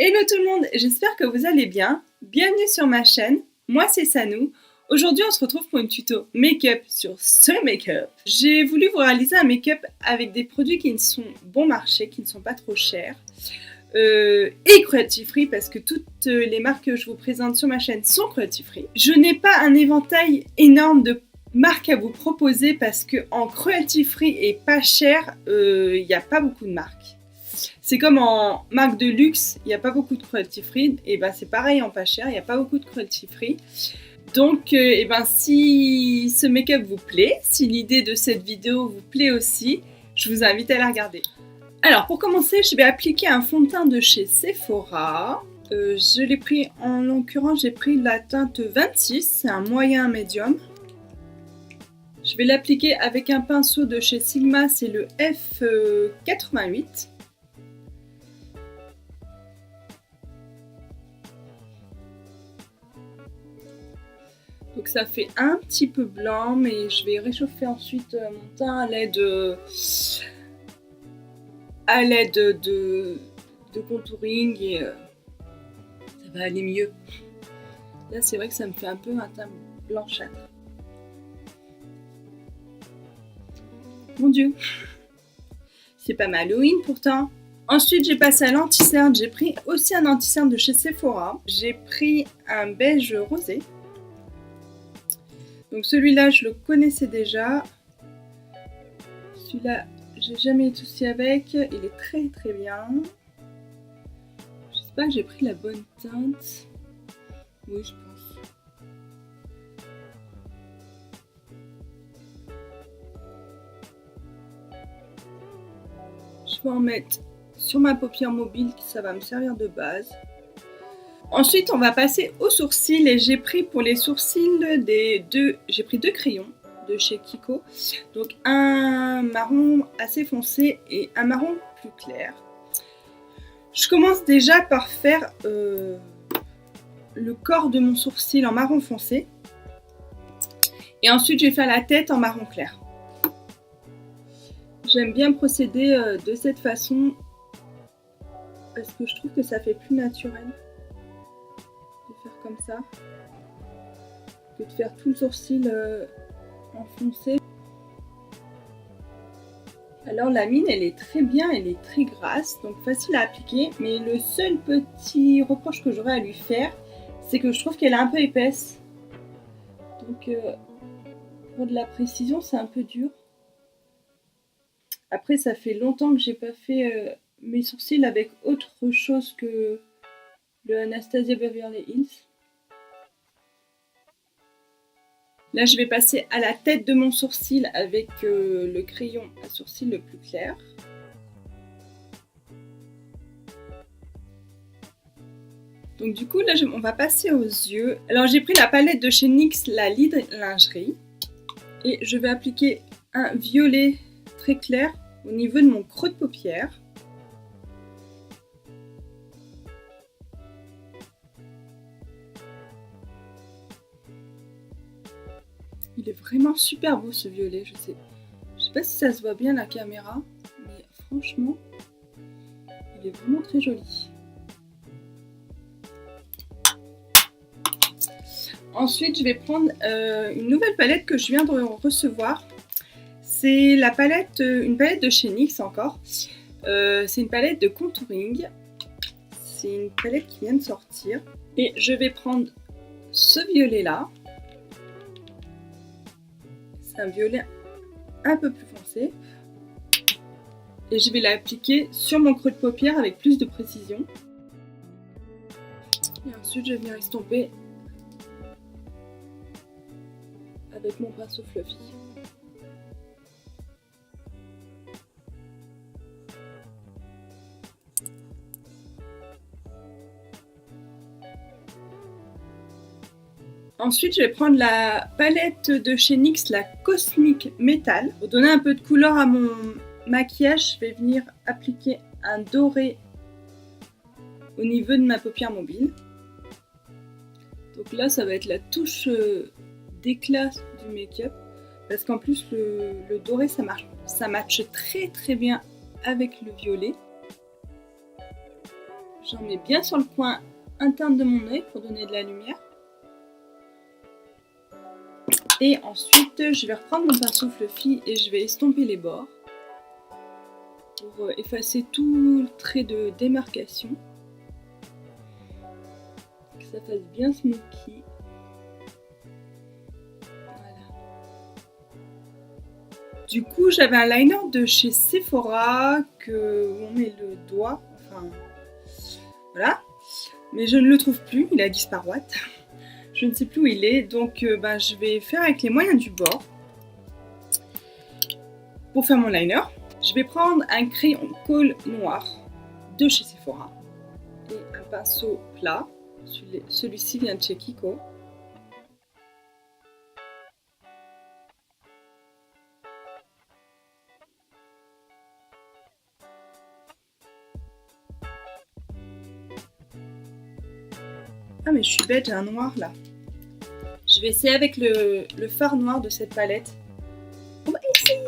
Hello tout le monde, j'espère que vous allez bien. Bienvenue sur ma chaîne, moi c'est Sanou. Aujourd'hui on se retrouve pour une tuto make-up sur ce make-up. J'ai voulu vous réaliser un make-up avec des produits qui sont bon marché, qui ne sont pas trop chers. Et cruelty free parce que toutes les marques que je vous présente sur ma chaîne sont cruelty free. Je n'ai pas un éventail énorme de marques à vous proposer parce que en cruelty free et pas cher, il n'y a pas beaucoup de marques. C'est comme en marque de luxe, il n'y a pas beaucoup de cruelty free, et ben c'est pareil en pas cher, il n'y a pas beaucoup de cruelty free. Donc et ben si ce make-up vous plaît, si l'idée de cette vidéo vous plaît aussi, je vous invite à la regarder. Alors pour commencer, je vais appliquer un fond de teint de chez Sephora. Je l'ai pris, en l'occurrence j'ai pris la teinte 26, c'est un moyen médium. Je vais l'appliquer avec un pinceau de chez Sigma, c'est le F88. Donc ça fait un petit peu blanc, mais je vais réchauffer ensuite mon teint à l'aide de contouring et ça va aller mieux. Là c'est vrai que ça me fait un peu un teint blanchâtre. Mon Dieu, c'est pas mal Halloween pourtant. Ensuite j'ai passé à l'anti-cerne, j'ai pris aussi un anti-cerne de chez Sephora. J'ai pris un beige rosé. Donc celui-là, je le connaissais déjà. Celui-là, j'ai jamais eu de soucis avec. Il est très très bien. J'espère que j'ai pris la bonne teinte. Oui, je pense. Je vais en mettre sur ma paupière mobile, ça va me servir de base. Ensuite, on va passer aux sourcils et j'ai pris pour les sourcils j'ai pris deux crayons de chez Kiko. Donc un marron assez foncé et un marron plus clair. Je commence déjà par faire le corps de mon sourcil en marron foncé. Et ensuite, je vais faire la tête en marron clair. J'aime bien procéder de cette façon parce que je trouve que ça fait plus naturel. Faire comme ça que de faire tout le sourcil enfoncé. Alors la mine elle est très bien, elle est très grasse, donc facile à appliquer, mais le seul petit reproche que j'aurais à lui faire, c'est que je trouve qu'elle est un peu épaisse, donc pour de la précision c'est un peu dur. Après ça fait longtemps que j'ai pas fait mes sourcils avec autre chose que le Anastasia Beverly Hills. Là, je vais passer à la tête de mon sourcil avec le crayon à sourcil le plus clair. Donc du coup, là, on va passer aux yeux. Alors, j'ai pris la palette de chez NYX, la Lid Lingerie. Et je vais appliquer un violet très clair au niveau de mon creux de paupière. Il est vraiment super beau ce violet, je sais pas si ça se voit bien à la caméra, mais franchement, il est vraiment très joli. Ensuite, je vais prendre une nouvelle palette que je viens de recevoir. C'est la palette, une palette de chez NYX encore. C'est une palette de contouring. C'est une palette qui vient de sortir. Et je vais prendre ce violet là. C'est un violet un peu plus foncé. Et je vais l'appliquer sur mon creux de paupière avec plus de précision. Et ensuite, je viens estomper avec mon pinceau fluffy. Ensuite, je vais prendre la palette de chez NYX, la Cosmic Metal. Pour donner un peu de couleur à mon maquillage, je vais venir appliquer un doré au niveau de ma paupière mobile. Donc là, ça va être la touche d'éclat du make-up. Parce qu'en plus, le doré, ça matche très très bien avec le violet. J'en mets bien sur le coin interne de mon œil pour donner de la lumière. Et ensuite, je vais reprendre mon pinceau fluffy et je vais estomper les bords pour effacer tout le trait de démarcation. Que ça fasse bien smoky. Voilà. Du coup, j'avais un liner de chez Sephora où on met le doigt. Enfin, voilà. Mais je ne le trouve plus, il a disparu. Je ne sais plus où il est, donc je vais faire avec les moyens du bord. Pour faire mon liner, je vais prendre un crayon colle noir de chez Sephora et un pinceau plat. Celui-ci vient de chez Kiko. Ah mais je suis bête, j'ai un noir là. Je vais essayer avec le fard noir de cette palette. On va essayer.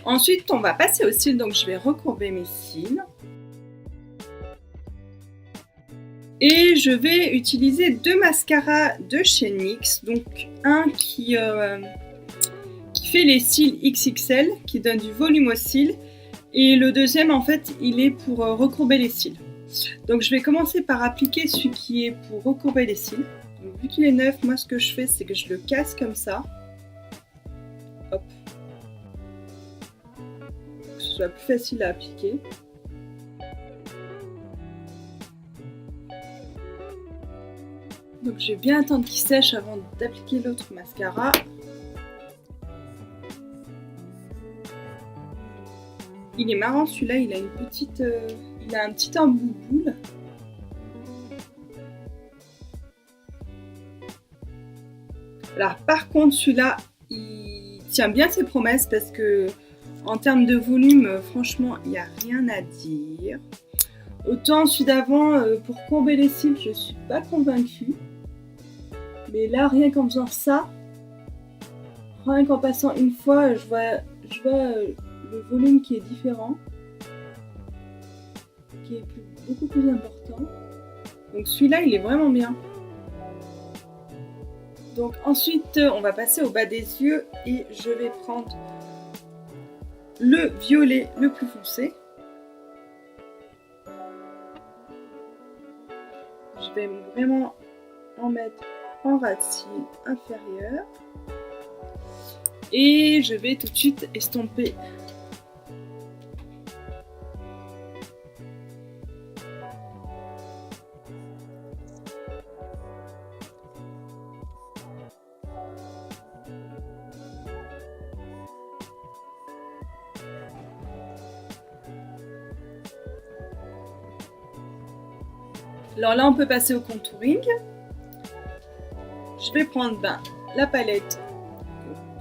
Ensuite, on va passer aux cils, donc je vais recourber mes cils. Et je vais utiliser deux mascaras de chez NYX, donc un qui fait les cils XXL, qui donne du volume aux cils, et le deuxième en fait il est pour recourber les cils. Donc je vais commencer par appliquer celui qui est pour recourber les cils. Donc, vu qu'il est neuf, moi ce que je fais c'est que je le casse comme ça. Hop. Pour que ce soit plus facile à appliquer. Donc je vais bien attendre qu'il sèche avant d'appliquer l'autre mascara. Il est marrant celui-là, il a une petite, il a un petit embout boule. Alors par contre celui-là, il tient bien ses promesses parce que en termes de volume, franchement, il n'y a rien à dire. Autant celui d'avant, pour courber les cils, je suis pas convaincue. Mais là, rien qu'en faisant ça, rien qu'en passant une fois, je vois le volume qui est différent, qui est beaucoup plus important. Donc celui-là, il est vraiment bien. Donc ensuite, on va passer au bas des yeux et je vais prendre le violet le plus foncé. Je vais vraiment en mettre en ras de cils inférieur. Et je vais tout de suite estomper Alors là, on peut passer au contouring. Je vais prendre la palette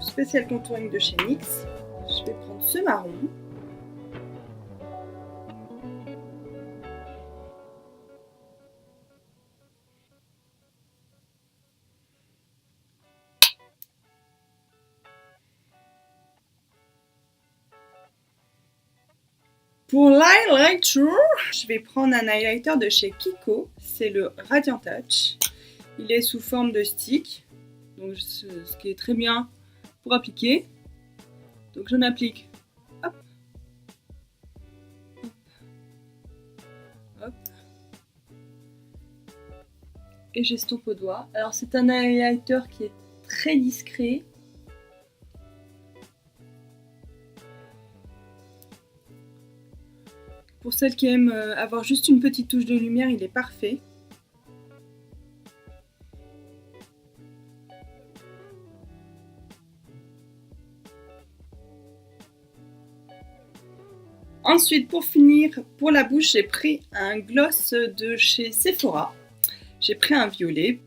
spécial contouring de chez NYX. Je vais prendre ce marron. Pour l'highlighter, je vais prendre un highlighter de chez Kiko. C'est le Radiant Touch. Il est sous forme de stick, donc ce qui est très bien pour appliquer. Donc j'en applique, hop, hop, hop, et j'estompe au doigt. Alors c'est un highlighter qui est très discret. Pour celles qui aiment avoir juste une petite touche de lumière, il est parfait. Ensuite, pour finir, pour la bouche, j'ai pris un gloss de chez Sephora. J'ai pris un violet.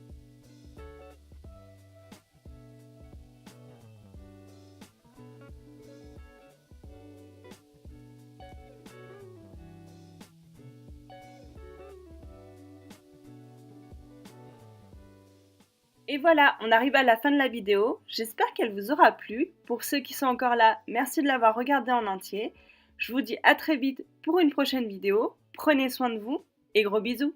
Et voilà, on arrive à la fin de la vidéo. J'espère qu'elle vous aura plu. Pour ceux qui sont encore là, merci de l'avoir regardée en entier. Je vous dis à très vite pour une prochaine vidéo. Prenez soin de vous et gros bisous.